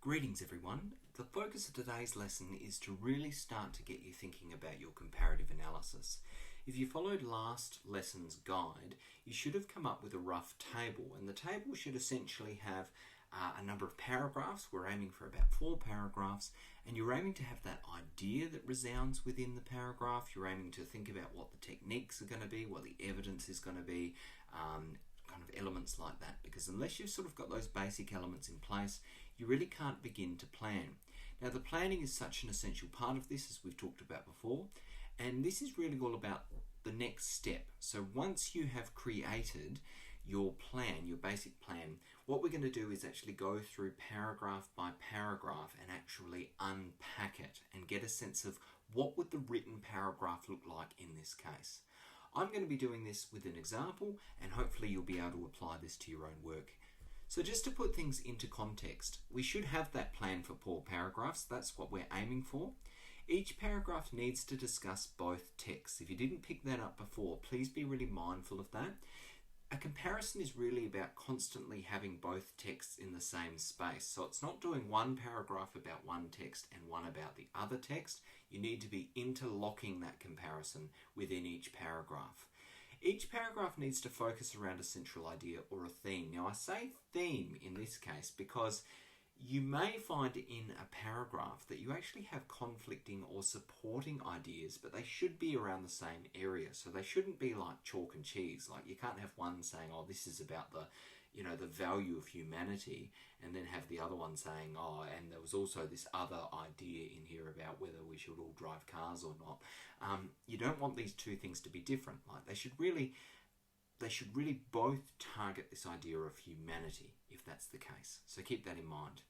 Greetings everyone. The focus of today's lesson is to really start to get you thinking about your comparative analysis. If you followed last lesson's guide, you should have come up with a rough table, and the table should essentially have a number of paragraphs. We're aiming for about 4 paragraphs, and you're aiming to have that idea that resounds within the paragraph. You're aiming to think about what the techniques are going to be, what the evidence is going to be, kind of elements like that, because unless you've sort of got those basic elements in place, you really can't begin to plan. Now, the planning is such an essential part of this, as we've talked about before, and this is really all about the next step. So once you have created your plan, your basic plan, what we're going to do is actually go through paragraph by paragraph and actually unpack it and get a sense of what would the written paragraph look like in this case. I'm going to be doing this with an example, and hopefully you'll be able to apply this to your own work. So just to put things into context, we should have that plan for 4 paragraphs. That's what we're aiming for. Each paragraph needs to discuss both texts. If you didn't pick that up before, please be really mindful of that. A comparison is really about constantly having both texts in the same space. So it's not doing one paragraph about one text and one about the other text. You need to be interlocking that comparison within each paragraph. Each paragraph needs to focus around a central idea or a theme. Now, I say theme in this case because you may find in a paragraph that you actually have conflicting or supporting ideas, but they should be around the same area. So they shouldn't be like chalk and cheese. Like, you can't have one saying, oh, this is about the value of humanity, and then have the other one saying, oh, and there was also this other idea in here about whether we should all drive cars or not. You don't want these two things to be different. Like, they should really both target this idea of humanity, if that's the case. So keep that in mind.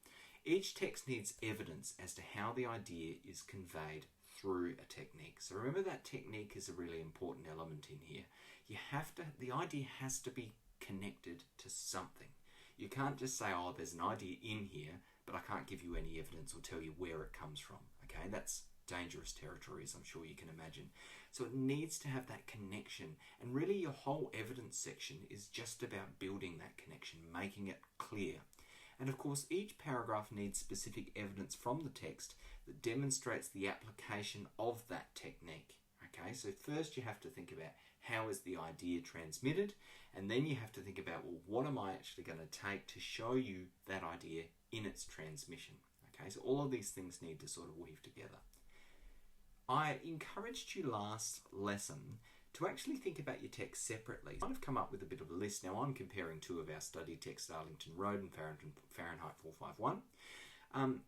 Each text needs evidence as to how the idea is conveyed through a technique. So remember, that technique is a really important element in here. The idea has to be connected to something. You can't just say, oh, there's an idea in here, but I can't give you any evidence or tell you where it comes from. Okay, that's dangerous territory, as I'm sure you can imagine. So it needs to have that connection, and really your whole evidence section is just about building that connection, making it clear. And of course, each paragraph needs specific evidence from the text that demonstrates the application of that technique. Okay, so first you have to think about how is the idea transmitted, and then you have to think about, well, what am I actually going to take to show you that idea in its transmission? Okay, so all of these things need to sort of weave together. I encouraged you last lesson to actually think about your text separately. I've come up with a bit of a list. Now, I'm comparing 2 of our study texts, Arlington Road and Fahrenheit 451.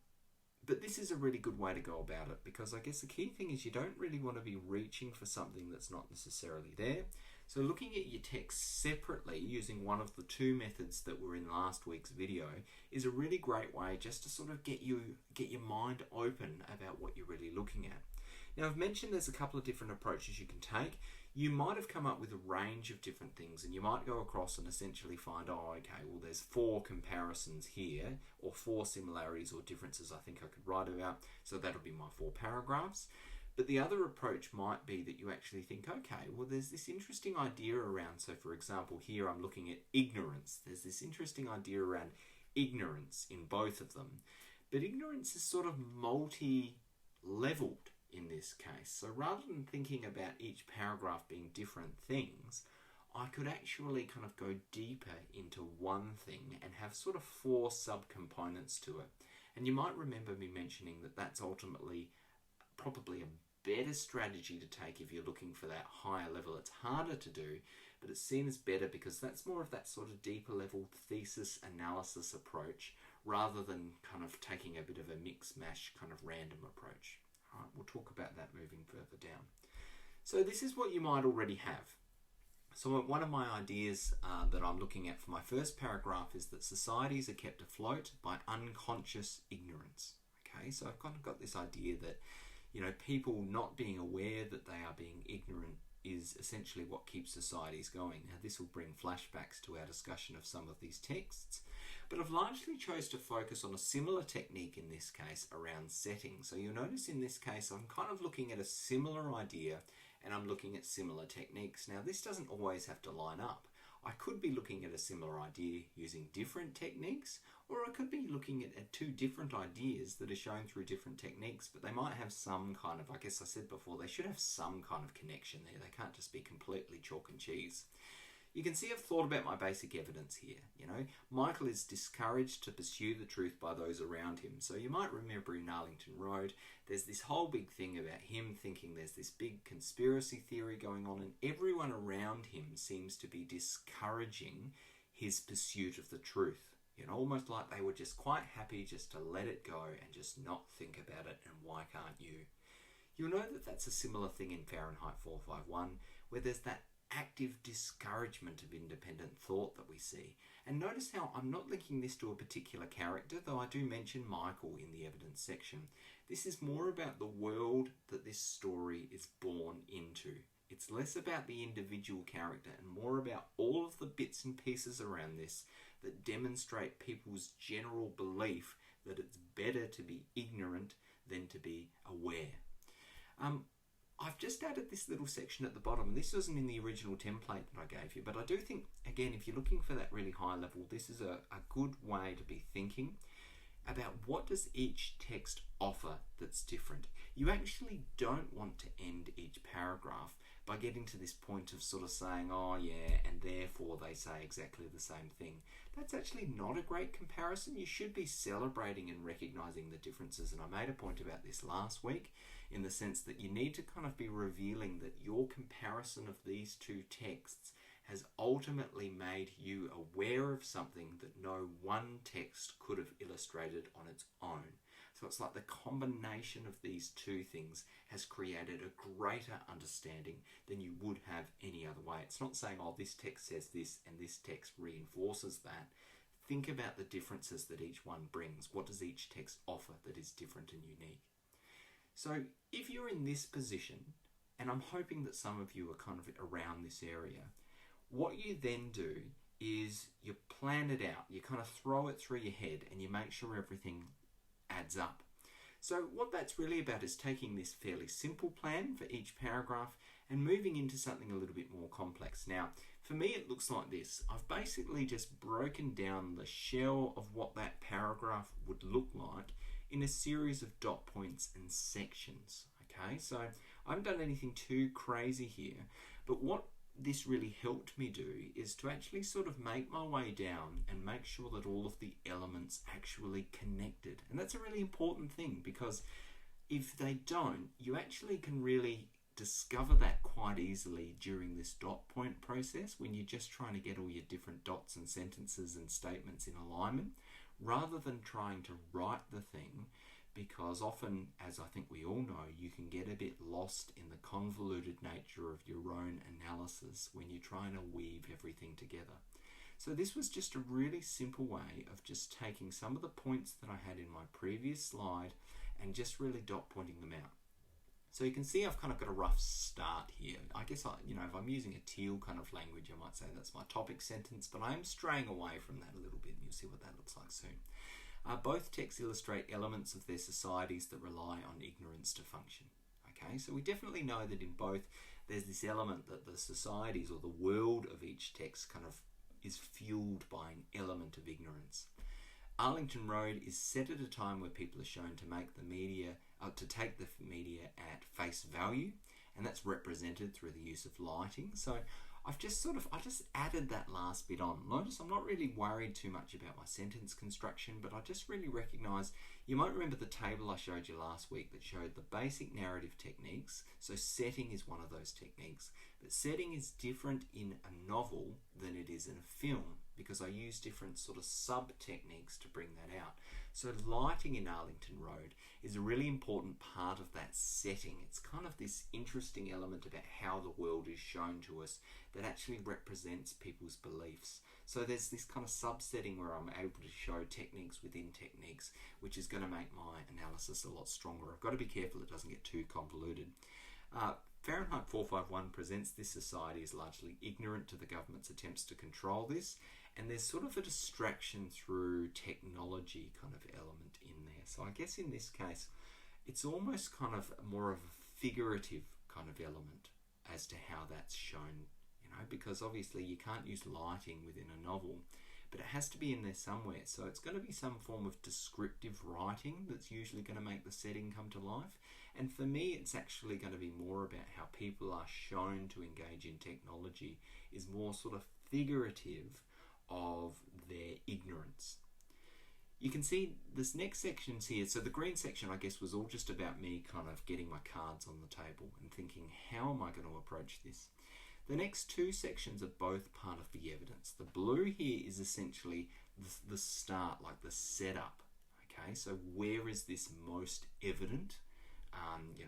But this is a really good way to go about it, because I guess the key thing is you don't really want to be reaching for something that's not necessarily there. So looking at your text separately using one of the 2 methods that were in last week's video is a really great way just to sort of get your mind open about what you're really looking at. Now, I've mentioned there's a couple of different approaches you can take. You might have come up with a range of different things, and you might go across and essentially find, oh, okay, well, there's 4 comparisons here, or 4 similarities or differences I think I could write about, so that'll be my 4 paragraphs. But the other approach might be that you actually think, okay, well, there's this interesting idea around, so for example, here I'm looking at ignorance. There's this interesting idea around ignorance in both of them, but ignorance is sort of multi-leveled in this case. So rather than thinking about each paragraph being different things, I could actually kind of go deeper into one thing and have sort of 4 subcomponents to it. And you might remember me mentioning that that's ultimately probably a better strategy to take if you're looking for that higher level. It's harder to do, but it's seen as better because that's more of that sort of deeper level thesis analysis approach, rather than kind of taking a bit of a mix-mash kind of random approach. All right, we'll talk about that moving further down. So this is what you might already have. So one of my ideas that I'm looking at for my first paragraph is that societies are kept afloat by unconscious ignorance. Okay, so I've kind of got this idea that, people not being aware that they are being ignorant is essentially what keeps societies going. Now, this will bring flashbacks to our discussion of some of these texts, but I've largely chose to focus on a similar technique in this case around setting. So you'll notice in this case, I'm kind of looking at a similar idea and I'm looking at similar techniques. Now, this doesn't always have to line up. I could be looking at a similar idea using different techniques, Or it could be looking at two different ideas that are shown through different techniques, but they might have some kind of, I guess I said before, they should have some kind of connection there. They can't just be completely chalk and cheese. You can see I've thought about my basic evidence here. Michael is discouraged to pursue the truth by those around him. So you might remember in Arlington Road, there's this whole big thing about him thinking there's this big conspiracy theory going on, and everyone around him seems to be discouraging his pursuit of the truth. Almost like they were just quite happy just to let it go and just not think about it, and why can't you? You'll know that that's a similar thing in Fahrenheit 451, where there's that active discouragement of independent thought that we see. And notice how I'm not linking this to a particular character, though I do mention Michael in the evidence section. This is more about the world that this story is born into. It's less about the individual character and more about all of the bits and pieces around this that demonstrate people's general belief that it's better to be ignorant than to be aware. I've just added this little section at the bottom. This wasn't in the original template that I gave you, but I do think, again, if you're looking for that really high level, this is a good way to be thinking about what does each text offer that's different. You actually don't want to end each paragraph by getting to this point of sort of saying, oh yeah, and therefore they say exactly the same thing. That's actually not a great comparison. You should be celebrating and recognizing the differences, and I made a point about this last week, in the sense that you need to kind of be revealing that your comparison of these two texts has ultimately made you aware of something that no one text could have illustrated on its own. So it's like the combination of these two things has created a greater understanding than you would have any other way. It's not saying, oh, this text says this and this text reinforces that. Think about the differences that each one brings. What does each text offer that is different and unique? So if you're in this position, and I'm hoping that some of you are kind of around this area, what you then do is you plan it out. You kind of throw it through your head and you make sure everything adds up. So what that's really about is taking this fairly simple plan for each paragraph and moving into something a little bit more complex. Now, for me, it looks like this. I've basically just broken down the shell of what that paragraph would look like in a series of dot points and sections. Okay, so I haven't done anything too crazy here, but what this really helped me do is to actually sort of make my way down and make sure that all of the elements actually connected. And that's a really important thing, because if they don't, you actually can really discover that quite easily during this dot point process when you're just trying to get all your different dots and sentences and statements in alignment, rather than trying to write the thing, because often, as I think we all know, you can get a bit lost in the convoluted nature of your own analysis when you're trying to weave everything together. So this was just a really simple way of just taking some of the points that I had in my previous slide and just really dot pointing them out. So you can see I've kind of got a rough start here. I guess if I'm using a teal kind of language, I might say that's my topic sentence, but I am straying away from that a little bit, and you'll see what that looks like soon. Both texts illustrate elements of their societies that rely on ignorance to function. Okay, so we definitely know that in both there's this element that the societies or the world of each text kind of is fueled by an element of ignorance. Arlington Road is set at a time where people are shown to take the media at face value, and that's represented through the use of lighting. So I just added that last bit on. Notice I'm not really worried too much about my sentence construction, but I just really recognise, you might remember the table I showed you last week that showed the basic narrative techniques. So setting is one of those techniques, but setting is different in a novel than it is in a film, because I use different sort of sub-techniques to bring that out. So lighting in Arlington Road is a really important part of that setting. It's kind of this interesting element about how the world is shown to us that actually represents people's beliefs. So there's this kind of subsetting where I'm able to show techniques within techniques, which is going to make my analysis a lot stronger. I've got to be careful it doesn't get too convoluted. Fahrenheit 451 presents this society as largely ignorant to the government's attempts to control this, and there's sort of a distraction through technology kind of element in there. So I guess in this case, it's almost kind of more of a figurative kind of element as to how that's shown, because obviously you can't use lighting within a novel, but it has to be in there somewhere. So it's going to be some form of descriptive writing that's usually going to make the setting come to life. And for me, it's actually going to be more about how people are shown to engage in technology, is more sort of figurative of their ignorance. You can see this next section's here. So the green section, I guess, was all just about me kind of getting my cards on the table and thinking, how am I going to approach this? The next two sections are both part of the evidence. The blue here is essentially the start, like the setup. Okay, so where is this most evident?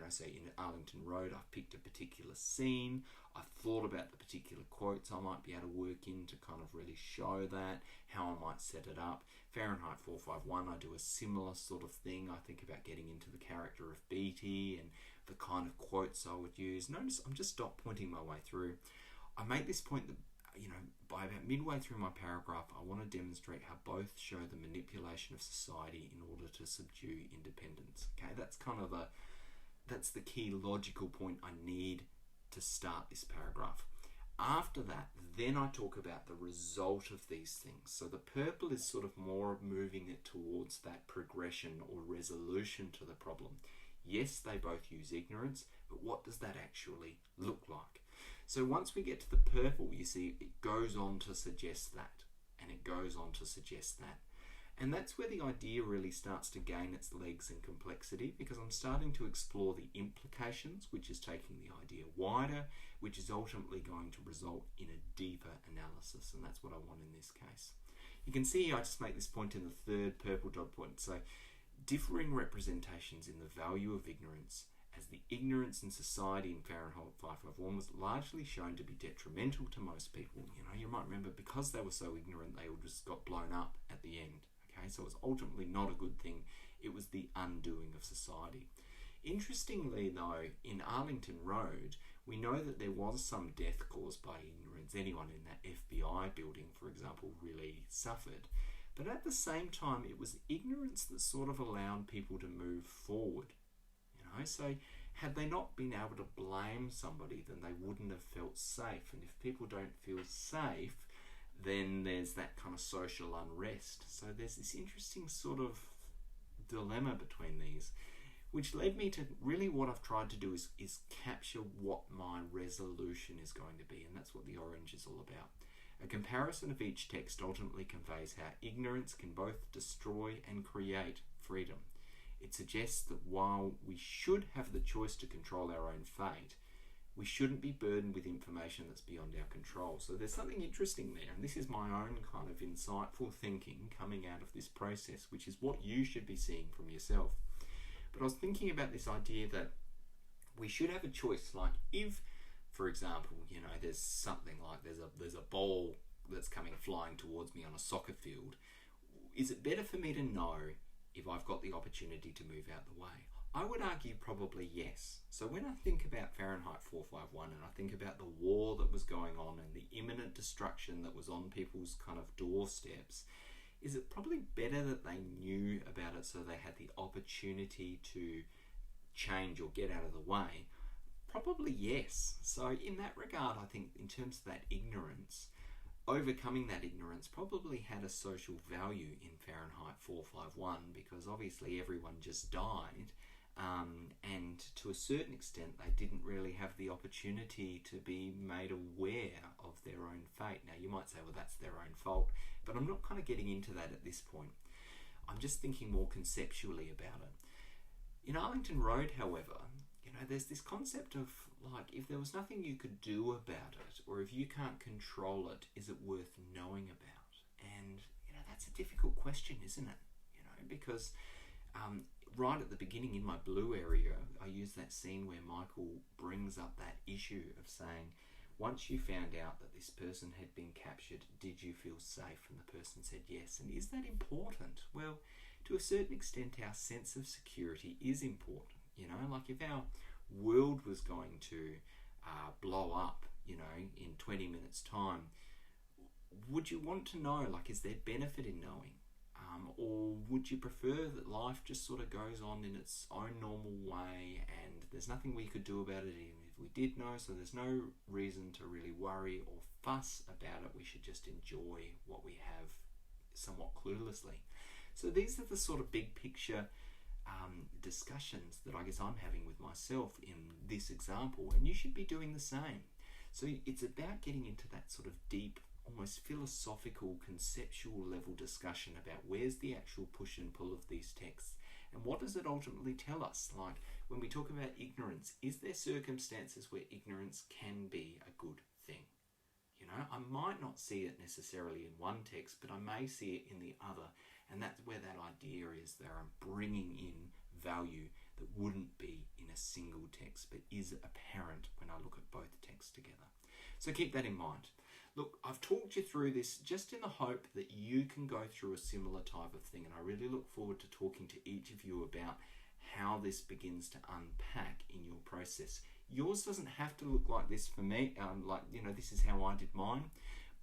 So in Arlington Road, I've picked a particular scene. I've thought about the particular quotes I might be able to work in to kind of really show that, how I might set it up. Fahrenheit 451, I do a similar sort of thing. I think about getting into the character of Beatty and the kind of quotes I would use. Notice I'm just dot pointing my way through. I make this point that, by about midway through my paragraph, I want to demonstrate how both show the manipulation of society in order to subdue independence. Okay, that's the key logical point I need to start this paragraph. After that, then I talk about the result of these things. So the purple is sort of more moving it towards that progression or resolution to the problem. Yes, they both use ignorance, but what does that actually look like? So once we get to the purple, you see, it goes on to suggest that, and it goes on to suggest that. And that's where the idea really starts to gain its legs and complexity, because I'm starting to explore the implications, which is taking the idea wider, which is ultimately going to result in a deeper analysis, and that's what I want in this case. You can see I just make this point in the third purple dot point. So differing representations in the value of ignorance, as the ignorance in society in Fahrenheit 551 was largely shown to be detrimental to most people. You might remember, because they were so ignorant, they all just got blown up at the end. Okay, so it was ultimately not a good thing. It was the undoing of society. Interestingly, though, in Arlington Road, we know that there was some death caused by ignorance. Anyone in that FBI building, for example, really suffered. But at the same time, it was ignorance that sort of allowed people to move forward. So had they not been able to blame somebody, then they wouldn't have felt safe. And if people don't feel safe, then there's that kind of social unrest. So there's this interesting sort of dilemma between these, which led me to really what I've tried to do is capture what my resolution is going to be, and that's what the orange is all about. A comparison of each text ultimately conveys how ignorance can both destroy and create freedom. It suggests that while we should have the choice to control our own fate, we shouldn't be burdened with information that's beyond our control. So there's something interesting there, and this is my own kind of insightful thinking coming out of this process, which is what you should be seeing from yourself. But I was thinking about this idea that we should have a choice. Like if, for example, there's something like there's a ball that's coming flying towards me on a soccer field, is it better for me to know if I've got the opportunity to move out the way? I would argue probably yes. So when I think about Fahrenheit 451 and I think about the war that was going on and the imminent destruction that was on people's kind of doorsteps, is it probably better that they knew about it so they had the opportunity to change or get out of the way? Probably yes. So in that regard, I think in terms of that ignorance, overcoming that ignorance probably had a social value in Fahrenheit 451, because obviously everyone just died, and to a certain extent they didn't really have the opportunity to be made aware of their own fate. Now you might say, well, that's their own fault, but I'm not kind of getting into that at this point. I'm just thinking more conceptually about it. In Arlington Road, however, there's this concept of, like, if there was nothing you could do about it, or if you can't control it, is it worth knowing about? And, that's a difficult question, isn't it? Because right at the beginning in my blue area, I use that scene where Michael brings up that issue of saying, once you found out that this person had been captured, did you feel safe? And the person said yes. And is that important? Well, to a certain extent, our sense of security is important. Like if our world was going to blow up, in 20 minutes time, would you want to know, like, is there benefit in knowing? Or would you prefer that life just sort of goes on in its own normal way and there's nothing we could do about it even if we did know, so there's no reason to really worry or fuss about it, we should just enjoy what we have somewhat cluelessly. So these are the sort of big picture discussions that I guess I'm having with myself in this example, and you should be doing the same. So it's about getting into that sort of deep, almost philosophical, conceptual level discussion about where's the actual push and pull of these texts, and what does it ultimately tell us? Like when we talk about ignorance, is there circumstances where ignorance can be a good thing? You know, I might not see it necessarily in one text, but I may see it in the other, and that's where that idea is that I'm bringing in value that wouldn't be in a single text, but is apparent when I look at both texts together. So keep that in mind. Look, I've talked you through this just in the hope that you can go through a similar type of thing, and I really look forward to talking to each of you about how this begins to unpack in your process. Yours doesn't have to look like this for me, this is how I did mine,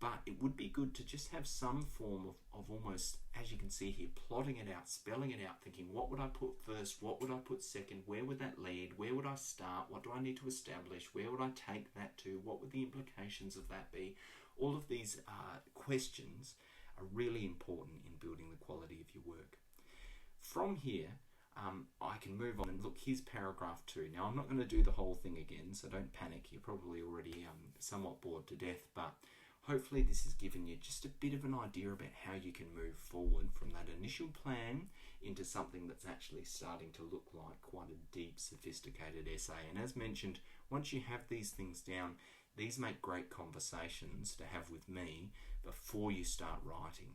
but it would be good to just have some form of almost, as you can see here, plotting it out, spelling it out, thinking what would I put first, what would I put second, where would that lead, where would I start, what do I need to establish, where would I take that to, what would the implications of that be? All of these questions are really important in building the quality of your work. From here, I can move on and look, here's paragraph 2. Now, I'm not going to do the whole thing again, so don't panic. You're probably already somewhat bored to death, but hopefully this has given you just a bit of an idea about how you can move forward from that initial plan into something that's actually starting to look like quite a deep, sophisticated essay. And as mentioned, once you have these things down, these make great conversations to have with me before you start writing,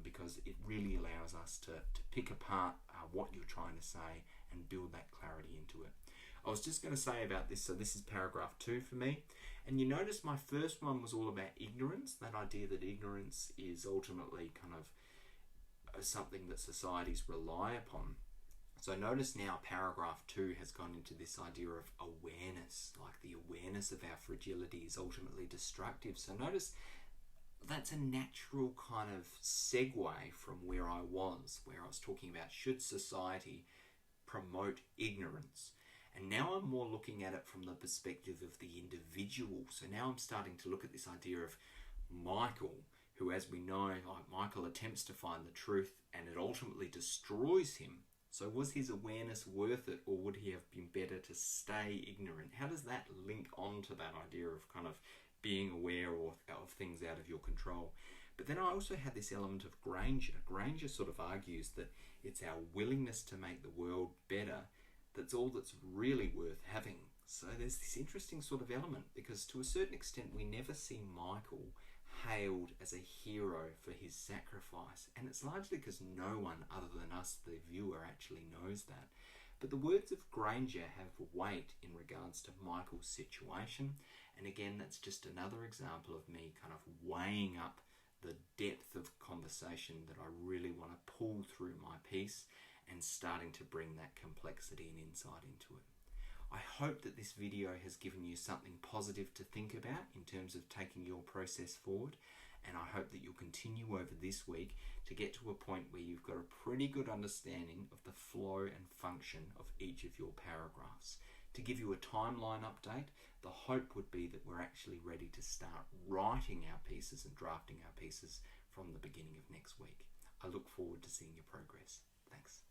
because it really allows us to pick apart what you're trying to say and build that clarity into it. I was just going to say about this, so this is paragraph 2 for me, and you notice my first one was all about ignorance, that idea that ignorance is ultimately kind of something that societies rely upon. So notice now paragraph 2 has gone into this idea of awareness, like the awareness of our fragility is ultimately destructive. So notice that's a natural kind of segue from where I was talking about should society promote ignorance. And now I'm more looking at it from the perspective of the individual. So now I'm starting to look at this idea of Michael, who, as we know, like Michael attempts to find the truth and it ultimately destroys him. So was his awareness worth it, or would he have been better to stay ignorant? How does that link on to that idea of kind of being aware of things out of your control? But then I also had this element of Granger. Granger sort of argues that it's our willingness to make the world better that's all that's really worth having. So there's this interesting sort of element, because to a certain extent we never see Michael hailed as a hero for his sacrifice, and it's largely because no one other than us, the viewer, actually knows that. But the words of Granger have weight in regards to Michael's situation, and again that's just another example of me kind of weighing up the depth of conversation that I really want to pull through my piece and starting to bring that complexity and insight into it. I hope that this video has given you something positive to think about in terms of taking your process forward, and I hope that you'll continue over this week to get to a point where you've got a pretty good understanding of the flow and function of each of your paragraphs. To give you a timeline update, the hope would be that we're actually ready to start writing our pieces and drafting our pieces from the beginning of next week. I look forward to seeing your progress. Thanks.